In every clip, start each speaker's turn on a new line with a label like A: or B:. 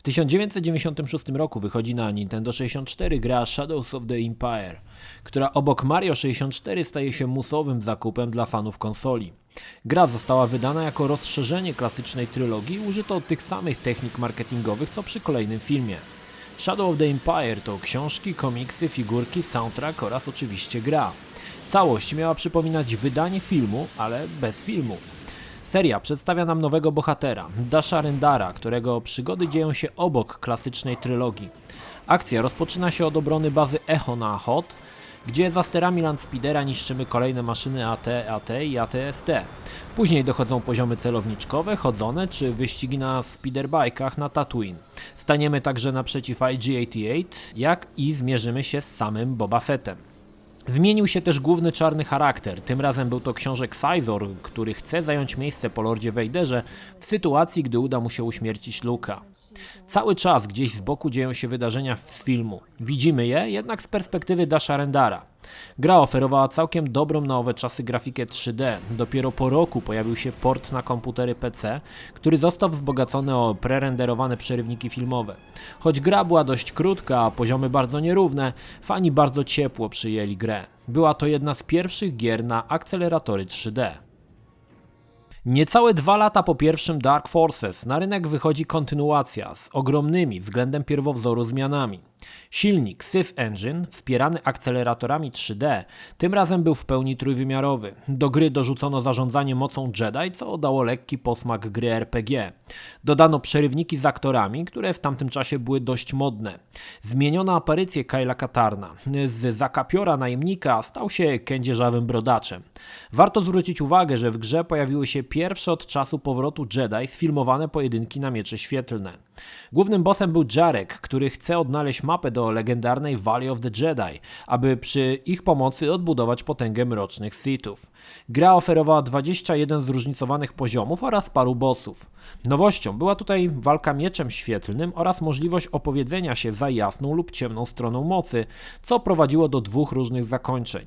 A: 1996 roku wychodzi na Nintendo 64 gra Shadows of the Empire, która obok Mario 64 staje się musowym zakupem dla fanów konsoli. Gra została wydana jako rozszerzenie klasycznej trylogii i użyto tych samych technik marketingowych co przy kolejnym filmie. Shadow of the Empire to książki, komiksy, figurki, soundtrack oraz oczywiście gra. Całość miała przypominać wydanie filmu, ale bez filmu. Seria przedstawia nam nowego bohatera, Dasha Rendara, którego przygody dzieją się obok klasycznej trylogii. Akcja rozpoczyna się od obrony bazy Echo na Hot, gdzie za sterami Landspeedera niszczymy kolejne maszyny AT i AT-ST. Później dochodzą poziomy celowniczkowe, chodzone czy wyścigi na speederbike'ach na Tatooine. Staniemy także naprzeciw IG-88, jak i zmierzymy się z samym Boba Fettem. Zmienił się też główny czarny charakter, tym razem był to książę Xizor, który chce zająć miejsce po Lordzie Vaderze w sytuacji, gdy uda mu się uśmiercić Luke'a. Cały czas gdzieś z boku dzieją się wydarzenia z filmu. Widzimy je jednak z perspektywy Dasha Rendara. Gra oferowała całkiem dobrą na owe czasy grafikę 3D. Dopiero po roku pojawił się port na komputery PC, który został wzbogacony o prerenderowane przerywniki filmowe. Choć gra była dość krótka, a poziomy bardzo nierówne, fani bardzo ciepło przyjęli grę. Była to jedna z pierwszych gier na akceleratory 3D. Niecałe 2 lata po pierwszym Dark Forces na rynek wychodzi kontynuacja z ogromnymi względem pierwowzoru zmianami. Silnik Sith Engine, wspierany akceleratorami 3D, tym razem był w pełni trójwymiarowy. Do gry dorzucono zarządzanie mocą Jedi, co dało lekki posmak gry RPG. Dodano przerywniki z aktorami, które w tamtym czasie były dość modne. Zmieniono aparycję Kyla Katarna. Z zakapiora najemnika stał się kędzierzawym brodaczem. Warto zwrócić uwagę, że w grze pojawiły się pierwsze od czasu powrotu Jedi sfilmowane pojedynki na miecze świetlne. Głównym bossem był Jarek, który chce odnaleźć mapę do legendarnej Valley of the Jedi, aby przy ich pomocy odbudować potęgę mrocznych Sithów. Gra oferowała 21 zróżnicowanych poziomów oraz paru bossów. Nowością była tutaj walka mieczem świetlnym oraz możliwość opowiedzenia się za jasną lub ciemną stroną mocy, co prowadziło do 2 różnych zakończeń.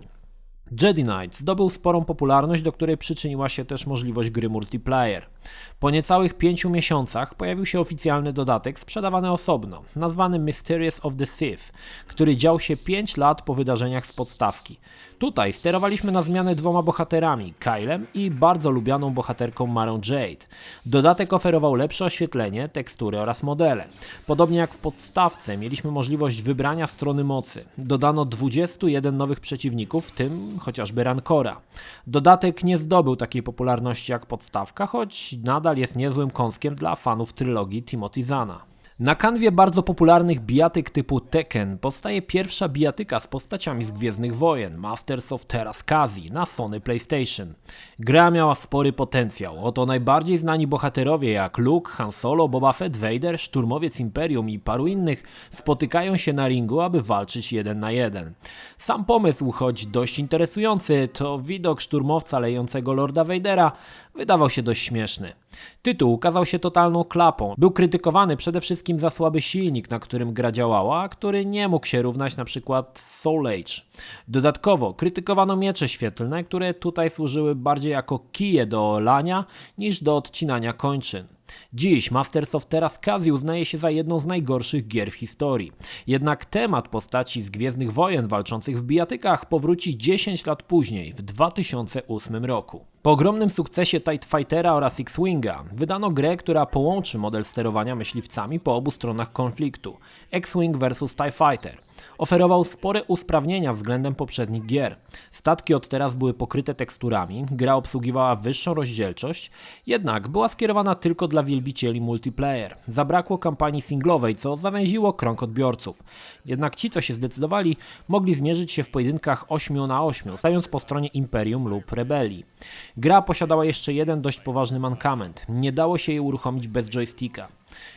A: Jedi Knight zdobył sporą popularność, do której przyczyniła się też możliwość gry multiplayer. Po niecałych 5 miesiącach pojawił się oficjalny dodatek sprzedawany osobno, nazwany Mysteries of the Sith, który dział się 5 lat po wydarzeniach z podstawki. Tutaj sterowaliśmy na zmianę 2 bohaterami, Kylem i bardzo lubianą bohaterką Marą Jade. Dodatek oferował lepsze oświetlenie, tekstury oraz modele. Podobnie jak w podstawce mieliśmy możliwość wybrania strony mocy. Dodano 21 nowych przeciwników, w tym chociażby Rancora. Dodatek nie zdobył takiej popularności jak podstawka, choć nadal jest niezłym kąskiem dla fanów trylogii Timothy Zahna. Na kanwie bardzo popularnych bijatyk typu Tekken powstaje pierwsza bijatyka z postaciami z Gwiezdnych Wojen, Masters of Terras-Kazi na Sony PlayStation. Gra miała spory potencjał, oto najbardziej znani bohaterowie jak Luke, Han Solo, Boba Fett, Vader, Szturmowiec Imperium i paru innych spotykają się na ringu, aby walczyć 1 na 1. Sam pomysł, choć dość interesujący, to widok szturmowca lejącego Lorda Vadera wydawał się dość śmieszny. Tytuł ukazał się totalną klapą. Był krytykowany przede wszystkim za słaby silnik, na którym gra działała, a który nie mógł się równać na przykład Soul Age. Dodatkowo krytykowano miecze świetlne, które tutaj służyły bardziej jako kije do lania niż do odcinania kończyn. Dziś Masters of Terras-Kazi uznaje się za jedną z najgorszych gier w historii. Jednak temat postaci z Gwiezdnych Wojen walczących w bijatykach powróci 10 lat później, w 2008 roku. Po ogromnym sukcesie TIE Fightera oraz X-Winga wydano grę, która połączy model sterowania myśliwcami po obu stronach konfliktu. X-Wing vs TIE Fighter. Oferował spore usprawnienia względem poprzednich gier. Statki od teraz były pokryte teksturami, gra obsługiwała wyższą rozdzielczość, jednak była skierowana tylko dla wielbicieli multiplayer. Zabrakło kampanii singlowej, co zawęziło krąg odbiorców. Jednak ci, co się zdecydowali, mogli zmierzyć się w pojedynkach 8 na 8, stając po stronie Imperium lub Rebelii. Gra posiadała jeszcze jeden dość poważny mankament. Nie dało się jej uruchomić bez joysticka.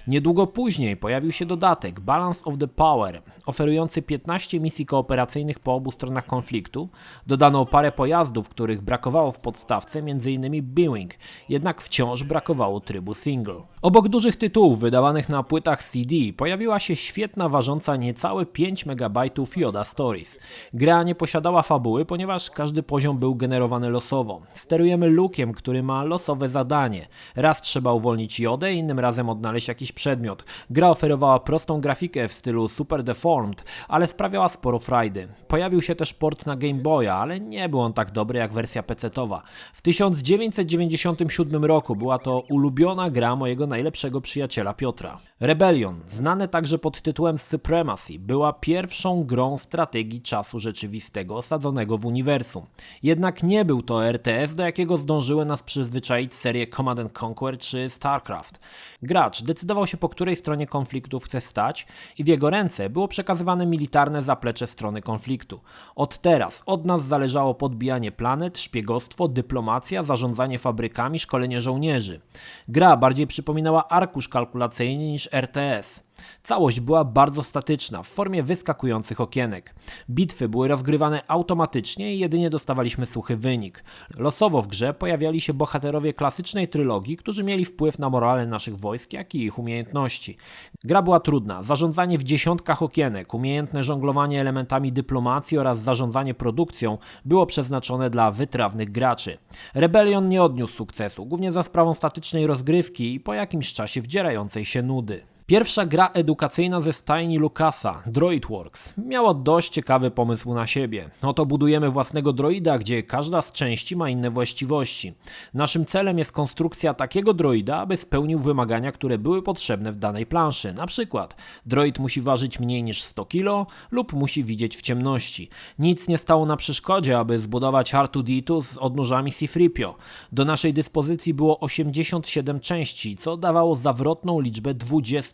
A: Niedługo później pojawił się dodatek Balance of the Power, oferujący 15 misji kooperacyjnych po obu stronach konfliktu. Dodano parę pojazdów, których brakowało w podstawce, m.in. B-Wing, jednak wciąż brakowało trybu single. Obok dużych tytułów wydawanych na płytach CD pojawiła się świetna, ważąca niecałe 5 MB Yoda Stories. Gra nie posiadała fabuły, ponieważ każdy poziom był generowany losowo. Sterujemy Luke'iem, który ma losowe zadanie. Raz trzeba uwolnić Jodę, innym razem odnaleźć jakiś przedmiot. Gra oferowała prostą grafikę w stylu Super Deformed, ale sprawiała sporo frajdy. Pojawił się też port na Game Boya, ale nie był on tak dobry jak wersja PC-towa. W 1997 roku była to ulubiona gra mojego najlepszego przyjaciela Piotra. Rebellion, znane także pod tytułem Supremacy, była pierwszą grą strategii czasu rzeczywistego osadzonego w uniwersum. Jednak nie był to RTS, do jakiego zdążyły nas przyzwyczaić serie Command & Conquer czy StarCraft. Gracz decydował się, po której stronie konfliktu chce stać i w jego ręce było przekazywane militarne zaplecze strony konfliktu. Od nas zależało podbijanie planet, szpiegostwo, dyplomacja, zarządzanie fabrykami, szkolenie żołnierzy. Gra bardziej przypominała arkusz kalkulacyjny niż RTS. Całość była bardzo statyczna, w formie wyskakujących okienek. Bitwy były rozgrywane automatycznie i jedynie dostawaliśmy suchy wynik. Losowo w grze pojawiali się bohaterowie klasycznej trylogii, którzy mieli wpływ na morale naszych wojsk, jak i ich umiejętności. Gra była trudna, zarządzanie w dziesiątkach okienek, umiejętne żonglowanie elementami dyplomacji oraz zarządzanie produkcją było przeznaczone dla wytrawnych graczy. Rebellion nie odniósł sukcesu, głównie za sprawą statycznej rozgrywki i po jakimś czasie wdzierającej się nudy. Pierwsza gra edukacyjna ze stajni Lucasa, DroidWorks, miała dość ciekawy pomysł na siebie. Oto budujemy własnego droida, gdzie każda z części ma inne właściwości. Naszym celem jest konstrukcja takiego droida, aby spełnił wymagania, które były potrzebne w danej planszy. Na przykład droid musi ważyć mniej niż 100 kg lub musi widzieć w ciemności. Nic nie stało na przeszkodzie, aby zbudować R2-D2 z odnóżami C-3PO. Do naszej dyspozycji było 87 części, co dawało zawrotną liczbę 25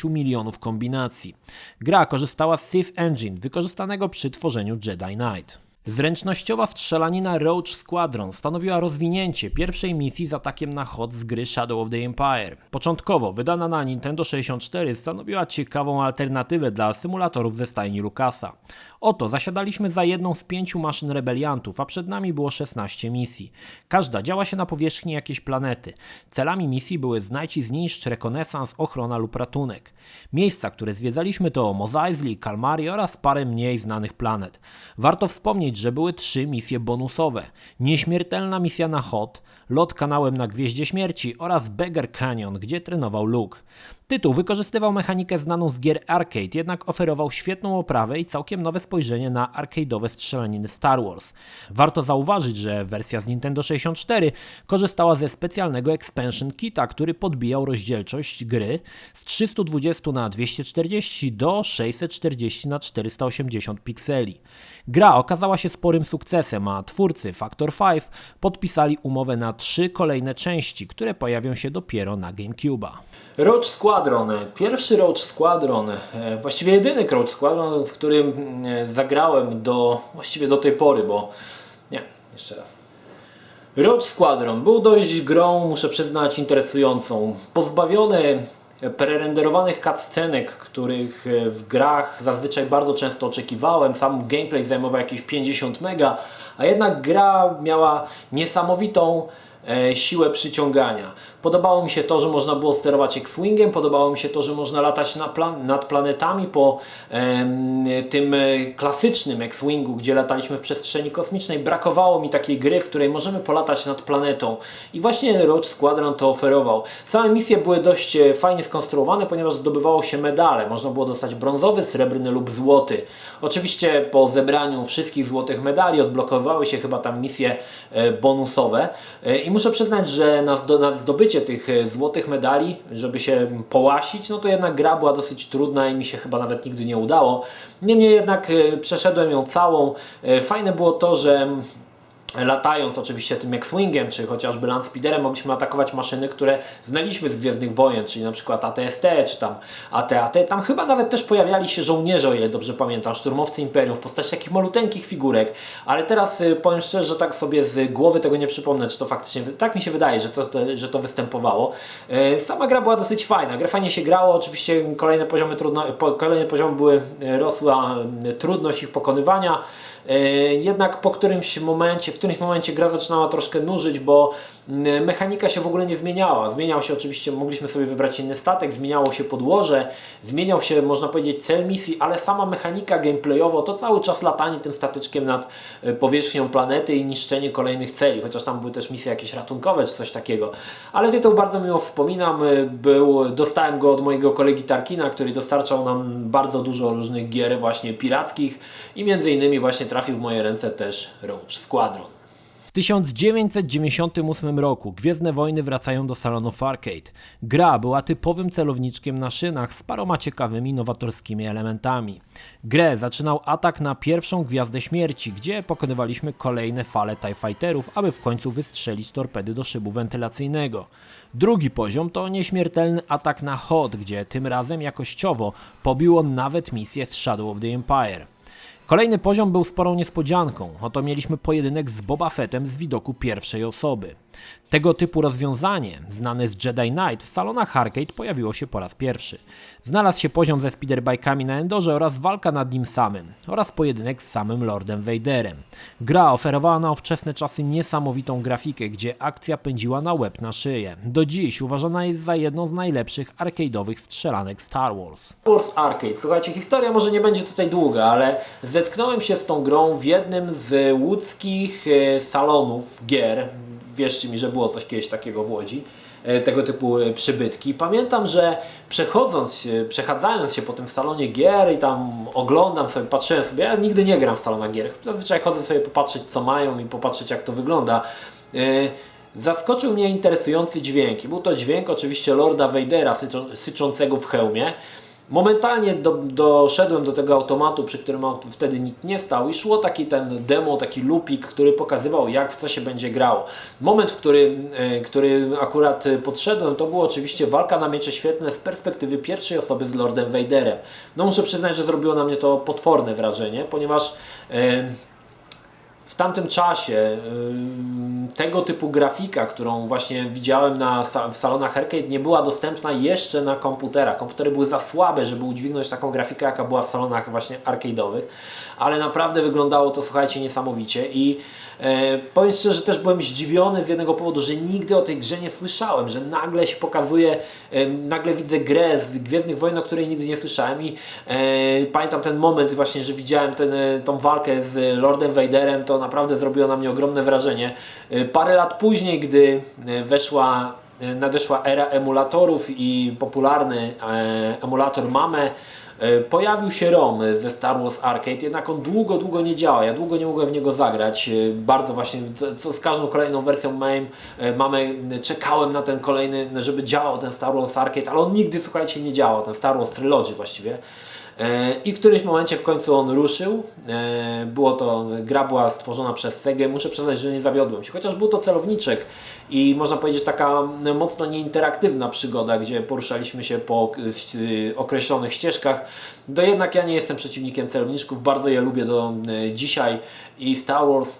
A: milionów kombinacji. Gra korzystała z Sith Engine, wykorzystanego przy tworzeniu Jedi Knight. Zręcznościowa strzelanina Rogue Squadron stanowiła rozwinięcie pierwszej misji z atakiem na Hoth z gry Shadow of the Empire. Początkowo wydana na Nintendo 64 stanowiła ciekawą alternatywę dla symulatorów ze stajni Lucasa. Oto zasiadaliśmy za jedną z 5 maszyn rebeliantów, a przed nami było 16 misji. Każda działa się na powierzchni jakiejś planety. Celami misji były znajdź i zniszcz, rekonesans, ochrona lub ratunek. Miejsca, które zwiedzaliśmy to Mos Eisley, Kalmari oraz parę mniej znanych planet. Warto wspomnieć, że były 3 misje bonusowe. Nieśmiertelna misja na Hoth, lot kanałem na Gwieździe Śmierci oraz Beggar Canyon, gdzie trenował Luke. Tytuł wykorzystywał mechanikę znaną z gier arcade, jednak oferował świetną oprawę i całkiem nowe spojrzenie na arcade'owe strzelaniny Star Wars. Warto zauważyć, że wersja z Nintendo 64 korzystała ze specjalnego expansion kita, który podbijał rozdzielczość gry z 320 na 240 do 640 na 480 pikseli. Gra okazała się sporym sukcesem, a twórcy Factor 5 podpisali umowę na 3 kolejne części, które pojawią się dopiero na GameCube'a. Rogue Squadron, pierwszy Rogue Squadron, właściwie jedyny Rogue Squadron, w którym zagrałem właściwie do tej pory, jeszcze raz. Rogue Squadron był dość grą, muszę przyznać, interesującą. Pozbawiony prerenderowanych cutscenek, których w grach zazwyczaj bardzo często oczekiwałem. Sam gameplay zajmował jakieś 50 mega, a jednak gra miała niesamowitą siłę przyciągania. Podobało mi się to, że można było sterować X-Wingiem, podobało mi się to, że można latać nad planetami po tym klasycznym X-Wingu, gdzie lataliśmy w przestrzeni kosmicznej. Brakowało mi takiej gry, w której możemy polatać nad planetą i właśnie Rogue Squadron to oferował. Same misje były dość fajnie skonstruowane, ponieważ zdobywało się medale. Można było dostać brązowy, srebrny lub złoty. Oczywiście po zebraniu wszystkich złotych medali odblokowały się chyba tam misje bonusowe i muszę przyznać, że na zdobycie tych złotych medali, żeby się połasić, no to jednak gra była dosyć trudna i mi się chyba nawet nigdy nie udało. Niemniej jednak przeszedłem ją całą. Fajne było to, że latając oczywiście tym X-Wingiem, czy chociażby Landspeederem, mogliśmy atakować maszyny, które znaliśmy z Gwiezdnych Wojen, czyli na przykład AT-ST, czy tam AT-AT. Tam chyba nawet też pojawiali się żołnierze, o ile dobrze pamiętam, szturmowcy Imperium w postaci takich maluteńkich figurek, ale teraz powiem szczerze, że tak sobie z głowy tego nie przypomnę, czy to faktycznie, tak mi się wydaje, że to występowało. Sama gra była dosyć fajna, gra fajnie się grało, oczywiście kolejne poziomy były, rosła trudność ich pokonywania. Jednak w którymś momencie gra zaczynała troszkę nużyć, bo mechanika się w ogóle nie zmieniała. Zmieniał się oczywiście, mogliśmy sobie wybrać inny statek, zmieniało się podłoże, zmieniał się, można powiedzieć, cel misji, ale sama mechanika gameplayowo to cały czas latanie tym statyczkiem nad powierzchnią planety i niszczenie kolejnych celi, chociaż tam były też misje jakieś ratunkowe czy coś takiego. Ale tytuł bardzo miło wspominam, dostałem go od mojego kolegi Tarkina, który dostarczał nam bardzo dużo różnych gier właśnie pirackich i między innymi właśnie trafił w moje ręce też Rogue Squadron. W 1998 roku Gwiezdne Wojny wracają do salonów arcade. Gra była typowym celowniczkiem na szynach z paroma ciekawymi, nowatorskimi elementami. Grę zaczynał atak na pierwszą Gwiazdę Śmierci, gdzie pokonywaliśmy kolejne fale TIE Fighterów, aby w końcu wystrzelić torpedy do szybu wentylacyjnego. Drugi poziom to nieśmiertelny atak na Hoth, gdzie tym razem jakościowo pobiło nawet misję z Shadow of the Empire. Kolejny poziom był sporą niespodzianką, oto mieliśmy pojedynek z Boba Fettem z widoku pierwszej osoby. Tego typu rozwiązanie, znane z Jedi Knight, w salonach arcade pojawiło się po raz pierwszy. Znalazł się poziom ze speederbike'ami na Endorze oraz walka nad nim samym, oraz pojedynek z samym Lordem Vaderem. Gra oferowała na ówczesne czasy niesamowitą grafikę, gdzie akcja pędziła na łeb na szyję. Do dziś uważana jest za jedną z najlepszych arcade'owych strzelanek Star Wars. Star Wars Arcade. Słuchajcie, historia może nie będzie tutaj długa, ale zetknąłem się z tą grą w jednym z łódzkich salonów gier. Wierzcie mi, że było coś kiedyś takiego w Łodzi, tego typu przybytki. Pamiętam, że przechadzając się po tym salonie gier i tam oglądam sobie, patrzyłem sobie, ja nigdy nie gram w salonach gier, zazwyczaj chodzę sobie popatrzeć co mają i popatrzeć jak to wygląda. Zaskoczył mnie interesujący dźwięk i był to dźwięk oczywiście Lorda Vadera syczącego w hełmie. Momentalnie doszedłem do tego automatu, przy którym wtedy nikt nie stał i szło taki ten demo, taki loopik, który pokazywał jak w co się będzie grało. Moment, w który akurat podszedłem, to była oczywiście walka na miecze świetlne z perspektywy pierwszej osoby z Lordem Vaderem. No muszę przyznać, że zrobiło na mnie to potworne wrażenie, ponieważ w tamtym czasie tego typu grafika, którą właśnie widziałem w salonach arcade, nie była dostępna jeszcze na komputerach. Komputery były za słabe, żeby udźwignąć taką grafikę, jaka była w salonach właśnie arcade'owych, ale naprawdę wyglądało to, słuchajcie, niesamowicie i powiem szczerze, że też byłem zdziwiony z jednego powodu, że nigdy o tej grze nie słyszałem, że nagle się pokazuje, nagle widzę grę z Gwiezdnych Wojen, o której nigdy nie słyszałem i pamiętam ten moment właśnie, że widziałem tą walkę z Lordem Vaderem, to naprawdę zrobiło na mnie ogromne wrażenie. Parę lat później, gdy nadeszła era emulatorów i popularny emulator MAME, pojawił się ROM ze Star Wars Arcade, jednak on długo nie działa, ja długo nie mogłem w niego zagrać, bardzo właśnie, z każdą kolejną wersją MAME czekałem na ten kolejny, żeby działał ten Star Wars Arcade, ale on nigdy, słuchajcie, nie działał, ten Star Wars Trilogy właściwie. I w którymś momencie w końcu on ruszył. Gra była stworzona przez Segę. Muszę przyznać, że nie zawiodłem się. Chociaż był to celowniczek i można powiedzieć taka mocno nieinteraktywna przygoda, gdzie poruszaliśmy się po określonych ścieżkach. To jednak ja nie jestem przeciwnikiem celowniczków. Bardzo je lubię do dzisiaj i Star Wars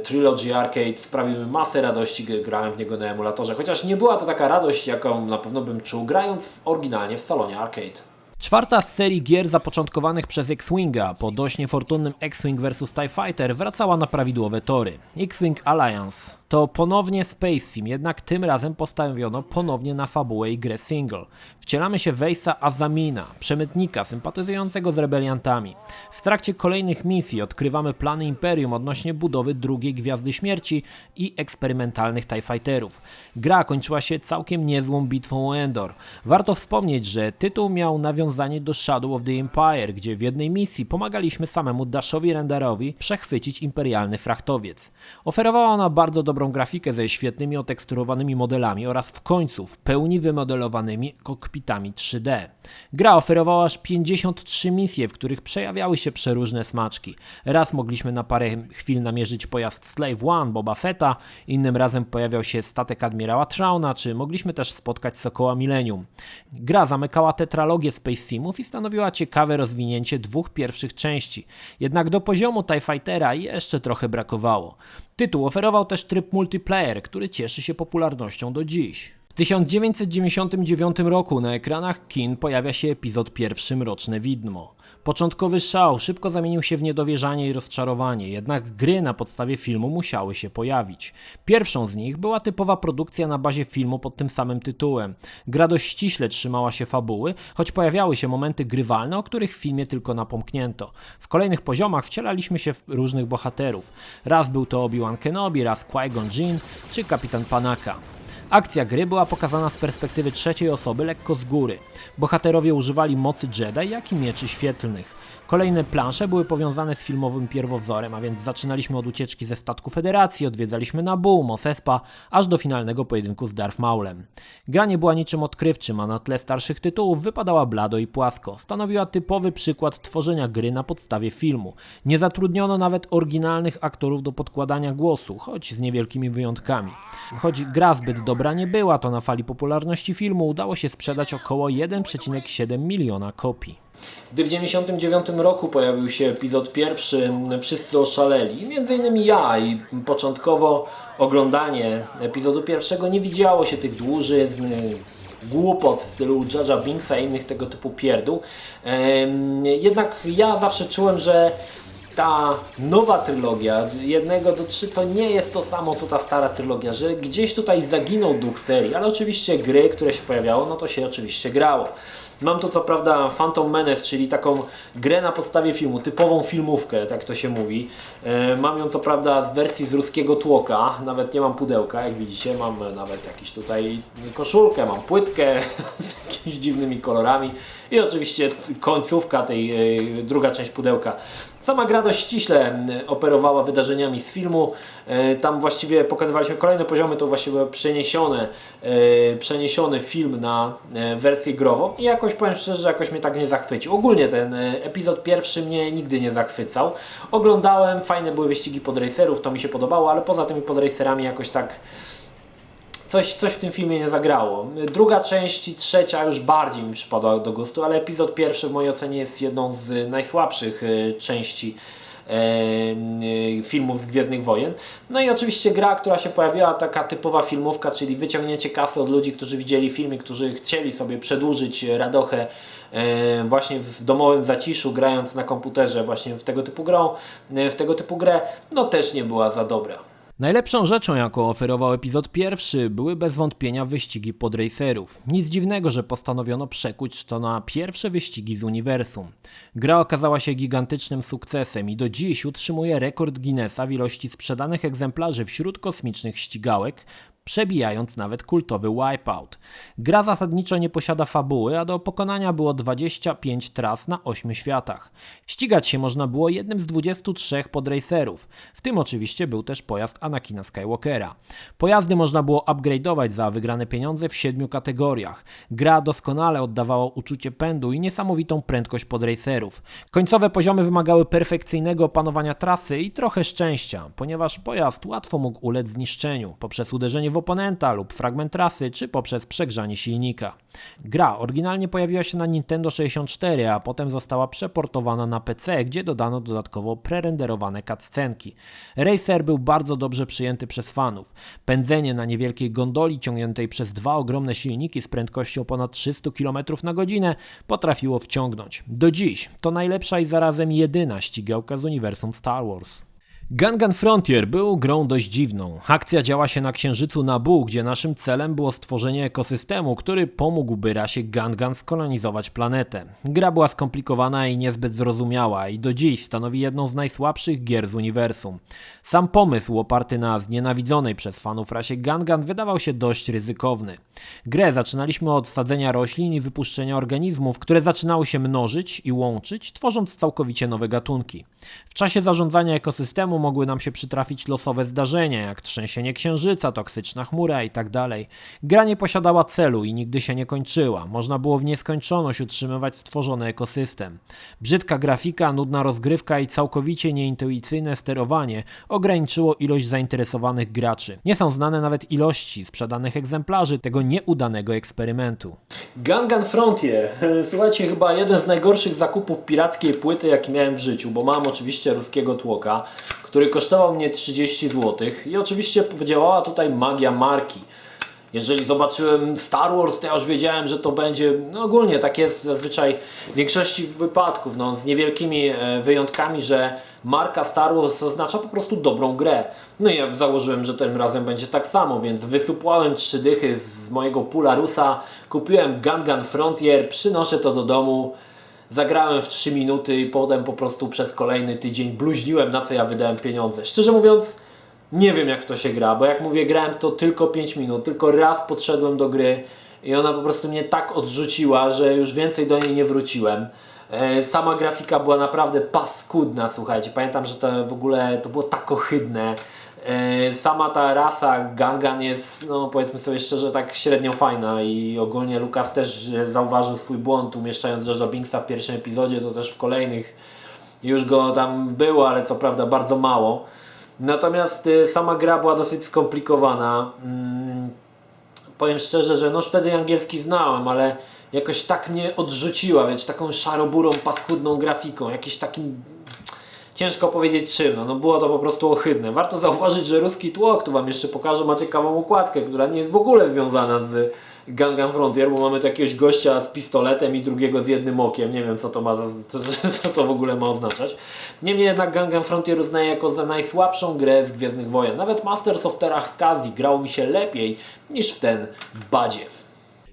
A: Trilogy Arcade sprawił mi masę radości. Grałem w niego na emulatorze. Chociaż nie była to taka radość, jaką na pewno bym czuł grając oryginalnie w salonie arcade. Czwarta z serii gier zapoczątkowanych przez X-Winga po dość niefortunnym X-Wing vs TIE Fighter wracała na prawidłowe tory. X-Wing Alliance to ponownie Space Sim, jednak tym razem postawiono ponownie na fabułę i grę single. Wcielamy się w Weissa Azamina, przemytnika sympatyzującego z rebeliantami. W trakcie kolejnych misji odkrywamy plany Imperium odnośnie budowy drugiej Gwiazdy Śmierci i eksperymentalnych TIE Fighterów. Gra kończyła się całkiem niezłą bitwą o Endor. Warto wspomnieć, że tytuł miał nawiązanie do Shadow of the Empire, gdzie w jednej misji pomagaliśmy samemu Dashowi Rendarowi przechwycić imperialny frachtowiec. Oferowała ona bardzo dobrą grafikę ze świetnymi oteksturowanymi modelami oraz w końcu w pełni wymodelowanymi kokpitami 3D. Gra oferowała aż 53 misje, w których przejawiały się przeróżne smaczki. Raz mogliśmy na parę chwil namierzyć pojazd Slave One Boba Fetta, innym razem pojawiał się statek admirała Trauna, czy mogliśmy też spotkać Sokoła Millennium. Gra zamykała tetralogię Space Simów i stanowiła ciekawe rozwinięcie dwóch pierwszych części, jednak do poziomu TIE Fightera jeszcze trochę brakowało. Tytuł oferował też tryb multiplayer, który cieszy się popularnością do dziś. W 1999 roku na ekranach kin pojawia się epizod pierwszy Mroczne Widmo. Początkowy szał szybko zamienił się w niedowierzanie i rozczarowanie, jednak gry na podstawie filmu musiały się pojawić. Pierwszą z nich była typowa produkcja na bazie filmu pod tym samym tytułem. Gra dość ściśle trzymała się fabuły, choć pojawiały się momenty grywalne, o których w filmie tylko napomknięto. W kolejnych poziomach wcielaliśmy się w różnych bohaterów. Raz był to Obi-Wan Kenobi, raz Qui-Gon Jinn czy Kapitan Panaka. Akcja gry była pokazana z perspektywy trzeciej osoby lekko z góry. Bohaterowie używali mocy Jedi, jak i mieczy świetlnych. Kolejne plansze były powiązane z filmowym pierwowzorem, a więc zaczynaliśmy od ucieczki ze statku Federacji, odwiedzaliśmy Naboo, Mos Espa, aż do finalnego pojedynku z Darth Maulem. Gra nie była niczym odkrywczym, a na tle starszych tytułów wypadała blado i płasko. Stanowiła typowy przykład tworzenia gry na podstawie filmu. Nie zatrudniono nawet oryginalnych aktorów do podkładania głosu, choć z niewielkimi wyjątkami. Choć gra zbyt dobra nie była, to na fali popularności filmu udało się sprzedać około 1,7 miliona kopii. Gdy w 1999 roku pojawił się epizod pierwszy, wszyscy oszaleli. Między innymi ja, i początkowo oglądanie epizodu pierwszego nie widziało się tych dłużyzn, głupot w stylu Jar Jar Binksa i innych tego typu pierdół. Jednak ja zawsze czułem, że ta nowa trylogia 1 do 3 to nie jest to samo co ta stara trylogia, że gdzieś tutaj zaginął duch serii, ale oczywiście gry, które się pojawiało, no to się oczywiście grało. Mam tu co prawda Phantom Menace, czyli taką grę na podstawie filmu, typową filmówkę, tak to się mówi. Mam ją co prawda z wersji z ruskiego tłoka, nawet nie mam pudełka, jak widzicie, mam nawet jakąś tutaj koszulkę, mam płytkę z jakimiś dziwnymi kolorami i oczywiście końcówka tej, druga część pudełka. Sama gra dość ściśle operowała wydarzeniami z filmu. Tam właściwie pokonywaliśmy kolejne poziomy, to właściwie przeniesiony film na wersję grową i jakoś powiem szczerze, że jakoś mnie tak nie zachwycił. Ogólnie ten epizod pierwszy mnie nigdy nie zachwycał. Oglądałem, fajne były wyścigi podracerów, to mi się podobało, ale poza tymi podracerami jakoś tak coś w tym filmie nie zagrało. Druga część i trzecia już bardziej mi przypadła do gustu, ale epizod pierwszy w mojej ocenie jest jedną z najsłabszych części filmów z Gwiezdnych Wojen. No i oczywiście gra, która się pojawiła, taka typowa filmówka, czyli wyciągnięcie kasy od ludzi, którzy widzieli filmy, którzy chcieli sobie przedłużyć radochę właśnie w domowym zaciszu, grając na komputerze właśnie w tego typu grę, no też nie była za dobra. Najlepszą rzeczą, jaką oferował epizod pierwszy, były bez wątpienia wyścigi podracerów. Nic dziwnego, że postanowiono przekuć to na pierwsze wyścigi z uniwersum. Gra okazała się gigantycznym sukcesem i do dziś utrzymuje rekord Guinnessa w ilości sprzedanych egzemplarzy wśród kosmicznych ścigałek, przebijając nawet kultowy Wipeout. Gra zasadniczo nie posiada fabuły, a do pokonania było 25 tras na 8 światach. Ścigać się można było jednym z 23 podracerów, w tym oczywiście był też pojazd Anakina Skywalkera. Pojazdy można było upgrade'ować za wygrane pieniądze w 7 kategoriach. Gra doskonale oddawała uczucie pędu i niesamowitą prędkość podracerów. Końcowe poziomy wymagały perfekcyjnego opanowania trasy i trochę szczęścia, ponieważ pojazd łatwo mógł ulec zniszczeniu poprzez uderzenie w oponenta lub fragment trasy, czy poprzez przegrzanie silnika. Gra oryginalnie pojawiła się na Nintendo 64, a potem została przeportowana na PC, gdzie dodano dodatkowo prerenderowane cutscenki. Racer był bardzo dobrze przyjęty przez fanów. Pędzenie na niewielkiej gondoli ciągniętej przez dwa ogromne silniki z prędkością ponad 300 km na godzinę potrafiło wciągnąć. Do dziś to najlepsza i zarazem jedyna ścigałka z uniwersum Star Wars. Gungan Frontier był grą dość dziwną. Akcja działa się na księżycu Naboo, gdzie naszym celem było stworzenie ekosystemu, który pomógłby rasie Gungan skolonizować planetę. Gra była skomplikowana i niezbyt zrozumiała i do dziś stanowi jedną z najsłabszych gier z uniwersum. Sam pomysł oparty na znienawidzonej przez fanów rasie Gungan wydawał się dość ryzykowny. Grę zaczynaliśmy od sadzenia roślin i wypuszczenia organizmów, które zaczynały się mnożyć i łączyć, tworząc całkowicie nowe gatunki. W czasie zarządzania ekosystemu mogły nam się przytrafić losowe zdarzenia, jak trzęsienie księżyca, toksyczna chmura itd. Gra nie posiadała celu i nigdy się nie kończyła. Można było w nieskończoność utrzymywać stworzony ekosystem. Brzydka grafika, nudna rozgrywka i całkowicie nieintuicyjne sterowanie ograniczyło ilość zainteresowanych graczy. Nie są znane nawet ilości sprzedanych egzemplarzy tego nieudanego eksperymentu. Gungan Frontier. Słuchajcie, chyba jeden z najgorszych zakupów pirackiej płyty, jaki miałem w życiu, bo mam oczywiście ruskiego tłoka, który kosztował mnie 30 zł i oczywiście działała tutaj magia marki. Jeżeli zobaczyłem Star Wars, to ja już wiedziałem, że to będzie, no ogólnie tak jest zazwyczaj w większości wypadków, no z niewielkimi wyjątkami, że marka Star Wars oznacza po prostu dobrą grę. No i ja założyłem, że tym razem będzie tak samo, więc wysupłałem 3 dychy z mojego pula Rusa, kupiłem Gun Frontier, przynoszę to do domu, zagrałem w 3 minuty i potem po prostu przez kolejny tydzień bluźniłem, na co ja wydałem pieniądze. Szczerze mówiąc, nie wiem jak to się gra, bo jak mówię, grałem to tylko 5 minut, tylko raz podszedłem do gry i ona po prostu mnie tak odrzuciła, że już więcej do niej nie wróciłem. Sama grafika była naprawdę paskudna, słuchajcie, pamiętam, że to w ogóle to było tak ohydne. Sama ta rasa Gungan jest, no powiedzmy sobie szczerze, tak średnio fajna i ogólnie Lucas też zauważył swój błąd, umieszczając Jar Jar Binksa w pierwszym epizodzie, to też w kolejnych już go tam było, ale co prawda bardzo mało. Natomiast sama gra była dosyć skomplikowana. Powiem szczerze, że no już wtedy angielski znałem, ale jakoś tak mnie odrzuciła, wiecie, taką szaroburą, paskudną grafiką, jakiś takim... Ciężko powiedzieć czym, no było to po prostu ohydne. Warto zauważyć, że ruski tłok, tu wam jeszcze pokażę, ma ciekawą układkę, która nie jest w ogóle związana z Gun Frontier, bo mamy tu jakiegoś gościa z pistoletem i drugiego z jednym okiem. Nie wiem co to ma, co to w ogóle ma oznaczać. Niemniej jednak Gun Frontier uznaję jako za najsłabszą grę z Gwiezdnych Wojen. Nawet Masters of Terra-Skazji grało mi się lepiej niż w ten badziew.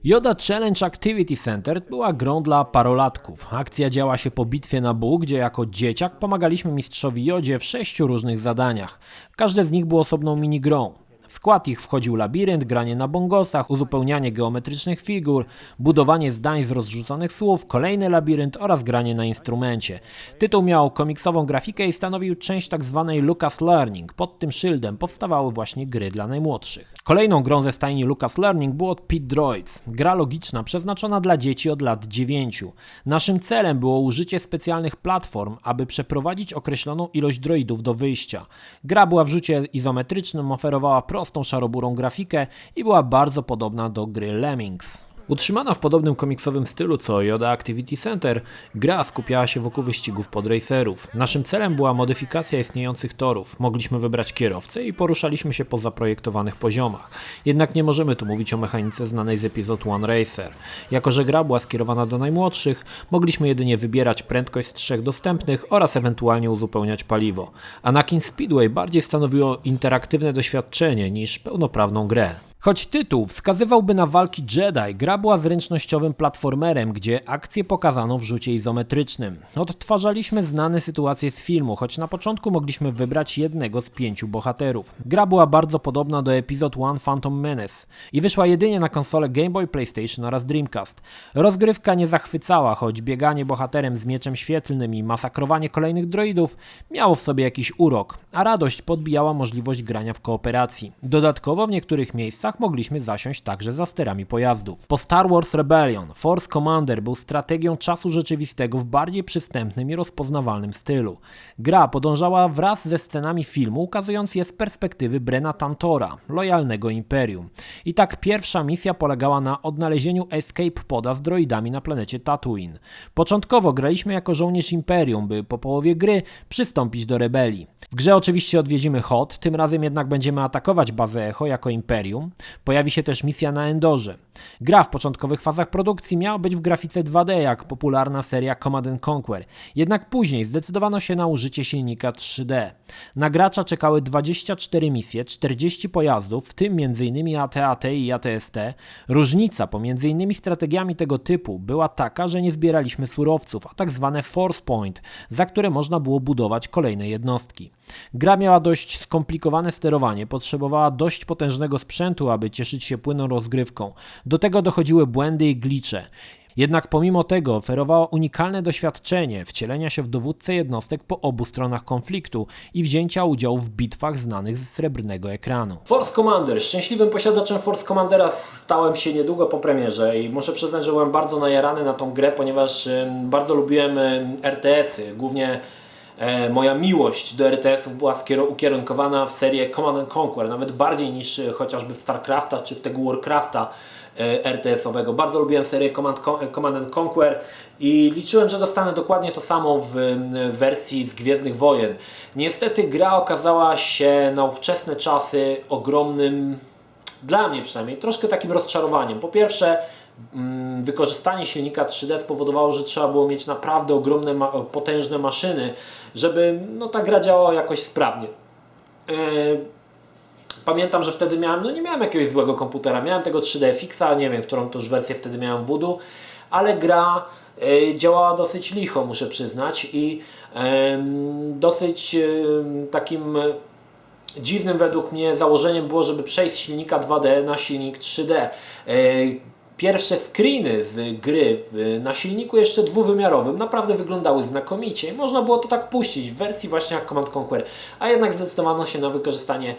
A: Yoda Challenge Activity Center była grą dla parolatków. Akcja działa się po bitwie na Buu, gdzie jako dzieciak pomagaliśmy mistrzowi Jodzie w 6 różnych zadaniach. Każde z nich było osobną minigrą. W skład ich wchodził labirynt, granie na bongosach, uzupełnianie geometrycznych figur, budowanie zdań z rozrzuconych słów, kolejny labirynt oraz granie na instrumencie. Tytuł miał komiksową grafikę i stanowił część tzw. Lucas Learning. Pod tym szyldem powstawały właśnie gry dla najmłodszych. Kolejną grą ze stajni Lucas Learning było Pit Droids. Gra logiczna przeznaczona dla dzieci od lat 9. Naszym celem było użycie specjalnych platform, aby przeprowadzić określoną ilość droidów do wyjścia. Gra była w rzucie izometrycznym, oferowała prostą szaroburą grafikę i była bardzo podobna do gry Lemmings. Utrzymana w podobnym komiksowym stylu co Yoda Activity Center, gra skupiała się wokół wyścigów podracerów. Naszym celem była modyfikacja istniejących torów. Mogliśmy wybrać kierowcę i poruszaliśmy się po zaprojektowanych poziomach. Jednak nie możemy tu mówić o mechanice znanej z epizod One Racer. Jako że gra była skierowana do najmłodszych, mogliśmy jedynie wybierać prędkość z 3 dostępnych oraz ewentualnie uzupełniać paliwo. Anakin Speedway bardziej stanowiło interaktywne doświadczenie niż pełnoprawną grę. Choć tytuł wskazywałby na walki Jedi, gra była zręcznościowym platformerem, gdzie akcje pokazano w rzucie izometrycznym. Odtwarzaliśmy znane sytuacje z filmu, choć na początku mogliśmy wybrać jednego z 5 bohaterów. Gra była bardzo podobna do epizod One Phantom Menace i wyszła jedynie na konsole Game Boy, PlayStation oraz Dreamcast. Rozgrywka nie zachwycała, choć bieganie bohaterem z mieczem świetlnym i masakrowanie kolejnych droidów miało w sobie jakiś urok, a radość podbijała możliwość grania w kooperacji. Dodatkowo w niektórych miejscach mogliśmy zasiąść także za sterami pojazdów. Po Star Wars Rebellion, Force Commander był strategią czasu rzeczywistego w bardziej przystępnym i rozpoznawalnym stylu. Gra podążała wraz ze scenami filmu, ukazując je z perspektywy Brena Tantora, lojalnego Imperium. I tak pierwsza misja polegała na odnalezieniu escape poda z droidami na planecie Tatooine. Początkowo graliśmy jako żołnierz Imperium, by po połowie gry przystąpić do rebelii. W grze oczywiście odwiedzimy Hoth, tym razem jednak będziemy atakować bazę Echo jako Imperium. Pojawi się też misja na Endorze. Gra w początkowych fazach produkcji miała być w grafice 2D jak popularna seria Command & Conquer, jednak później zdecydowano się na użycie silnika 3D. Na gracza czekały 24 misje, 40 pojazdów, w tym m.in. AT-AT i AT-ST. Różnica pomiędzy innymi strategiami tego typu była taka, że nie zbieraliśmy surowców, a tak zwane Force Point, za które można było budować kolejne jednostki. Gra miała dość skomplikowane sterowanie, potrzebowała dość potężnego sprzętu, aby cieszyć się płynną rozgrywką. Do tego dochodziły błędy i glicze. Jednak pomimo tego oferowała unikalne doświadczenie wcielenia się w dowódcę jednostek po obu stronach konfliktu i wzięcia udziału w bitwach znanych z srebrnego ekranu. Force Commander. Szczęśliwym posiadaczem Force Commandera stałem się niedługo po premierze i muszę przyznać, że byłem bardzo najarany na tą grę, ponieważ bardzo lubiłem RTS-y, głównie moja miłość do RTS-ów była ukierunkowana w serię Command & Conquer, nawet bardziej niż chociażby w StarCrafta czy w tego Warcrafta RTS-owego. Bardzo lubiłem serię Command & Conquer i liczyłem, że dostanę dokładnie to samo w wersji z Gwiezdnych Wojen. Niestety gra okazała się na ówczesne czasy ogromnym dla mnie przynajmniej, troszkę takim rozczarowaniem. Po pierwsze, wykorzystanie silnika 3D spowodowało, że trzeba było mieć naprawdę ogromne, potężne maszyny, żeby ta gra działała jakoś sprawnie. Pamiętam, że wtedy nie miałem jakiegoś złego komputera, miałem tego 3D-Fixa, nie wiem, którą to już wersję wtedy miałem Voodoo, ale gra działała dosyć licho, muszę przyznać, i dosyć takim dziwnym według mnie założeniem było, żeby przejść z silnika 2D na silnik 3D. Pierwsze screeny z gry na silniku jeszcze dwuwymiarowym naprawdę wyglądały znakomicie i można było to tak puścić w wersji właśnie jak Command Conquer, a jednak zdecydowano się na wykorzystanie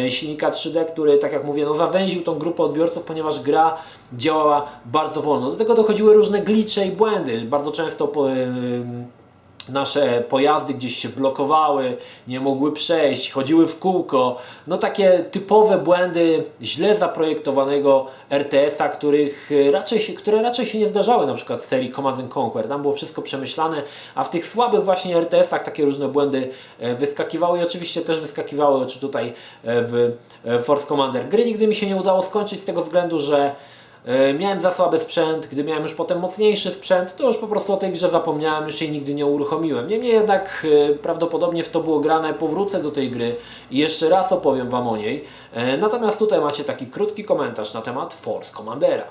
A: silnika 3D, który, tak jak mówię, zawęził tą grupę odbiorców, ponieważ gra działała bardzo wolno. Do tego dochodziły różne glitche i błędy. Bardzo często nasze pojazdy gdzieś się blokowały, nie mogły przejść, chodziły w kółko. Takie typowe błędy źle zaprojektowanego RTS-a, które raczej się nie zdarzały na przykład w serii Command & Conquer. Tam było wszystko przemyślane, a w tych słabych właśnie RTS-ach takie różne błędy wyskakiwały i oczywiście też wyskakiwały czy tutaj w Force Commander. Gry nigdy mi się nie udało skończyć z tego względu, że miałem za słaby sprzęt. Gdy miałem już potem mocniejszy sprzęt, to już po prostu o tej grze zapomniałem, już jej nigdy nie uruchomiłem. Niemniej jednak prawdopodobnie w to było grane, powrócę do tej gry i jeszcze raz opowiem Wam o niej. Natomiast tutaj macie taki krótki komentarz na temat Force Commandera.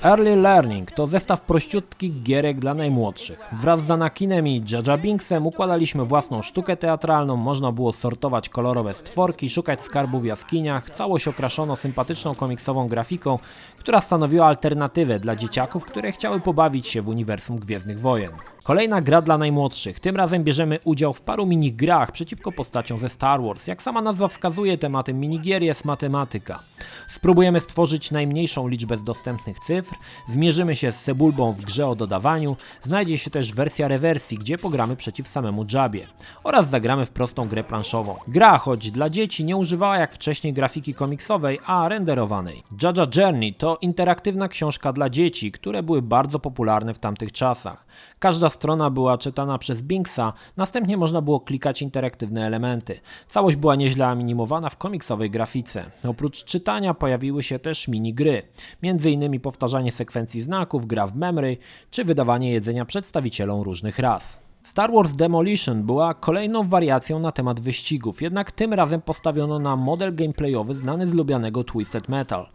A: Early Learning to zestaw prościutkich gierek dla najmłodszych. Wraz z Anakinem i Jar Jar Binksem układaliśmy własną sztukę teatralną, można było sortować kolorowe stworki, szukać skarbów w jaskiniach, całość okraszono sympatyczną komiksową grafiką, która stanowiła alternatywę dla dzieciaków, które chciały pobawić się w uniwersum Gwiezdnych Wojen. Kolejna gra dla najmłodszych. Tym razem bierzemy udział w paru minigrach przeciwko postaciom ze Star Wars. Jak sama nazwa wskazuje, tematem minigier jest matematyka. Spróbujemy stworzyć najmniejszą liczbę z dostępnych cyfr, zmierzymy się z Sebulbą w grze o dodawaniu, znajdzie się też wersja rewersji, gdzie pogramy przeciw samemu Jabie oraz zagramy w prostą grę planszową. Gra, choć dla dzieci, nie używała jak wcześniej grafiki komiksowej, a renderowanej. Jaja Journey to interaktywna książka dla dzieci, które były bardzo popularne w tamtych czasach. Każda strona była czytana przez Binksa, następnie można było klikać interaktywne elementy. Całość była nieźle animowana w komiksowej grafice. Oprócz czytania pojawiły się też minigry, m.in. powtarzanie sekwencji znaków, gra w memory, czy wydawanie jedzenia przedstawicielom różnych ras. Star Wars Demolition była kolejną wariacją na temat wyścigów, jednak tym razem postawiono na model gameplayowy znany z lubianego Twisted Metal.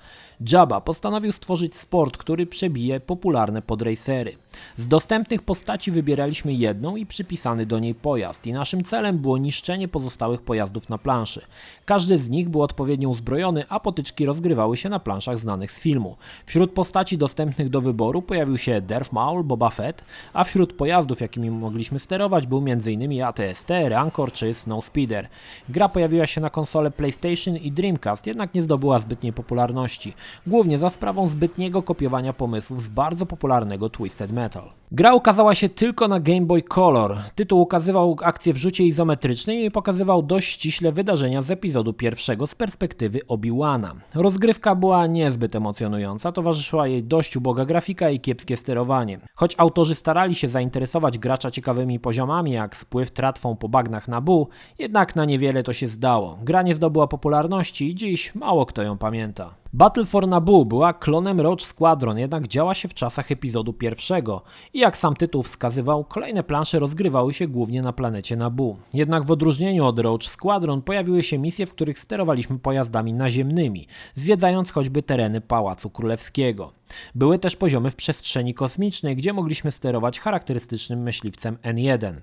A: Jabba postanowił stworzyć sport, który przebije popularne podracery. Z dostępnych postaci wybieraliśmy jedną i przypisany do niej pojazd i naszym celem było niszczenie pozostałych pojazdów na planszy. Każdy z nich był odpowiednio uzbrojony, a potyczki rozgrywały się na planszach znanych z filmu. Wśród postaci dostępnych do wyboru pojawił się Darth Maul, Boba Fett, a wśród pojazdów, jakimi mogliśmy sterować, był m.in. AT-ST, Rancor czy Snowspeeder. Gra pojawiła się na konsole PlayStation i Dreamcast, jednak nie zdobyła zbytniej popularności. Głównie za sprawą zbytniego kopiowania pomysłów z bardzo popularnego Twisted Metal. Gra ukazała się tylko na Game Boy Color. Tytuł ukazywał akcję w rzucie izometrycznej i pokazywał dość ściśle wydarzenia z epizodu pierwszego z perspektywy Obi-Wana. Rozgrywka była niezbyt emocjonująca, towarzyszyła jej dość uboga grafika i kiepskie sterowanie. Choć autorzy starali się zainteresować gracza ciekawymi poziomami, jak spływ tratwą po bagnach Naboo, jednak na niewiele to się zdało. Gra nie zdobyła popularności i dziś mało kto ją pamięta. Battle for Naboo była klonem Rogue Squadron, jednak działa się w czasach epizodu pierwszego i jak sam tytuł wskazywał, kolejne plansze rozgrywały się głównie na planecie Naboo. Jednak w odróżnieniu od Rogue Squadron pojawiły się misje, w których sterowaliśmy pojazdami naziemnymi, zwiedzając choćby tereny Pałacu Królewskiego. Były też poziomy w przestrzeni kosmicznej, gdzie mogliśmy sterować charakterystycznym myśliwcem N1.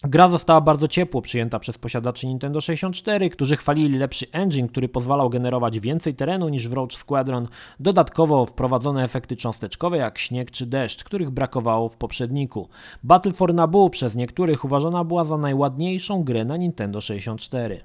A: Gra została bardzo ciepło przyjęta przez posiadaczy Nintendo 64, którzy chwalili lepszy engine, który pozwalał generować więcej terenu niż w Rogue Squadron. Dodatkowo wprowadzono efekty cząsteczkowe jak śnieg czy deszcz, których brakowało w poprzedniku. Battle for Naboo przez niektórych uważana była za najładniejszą grę na Nintendo 64.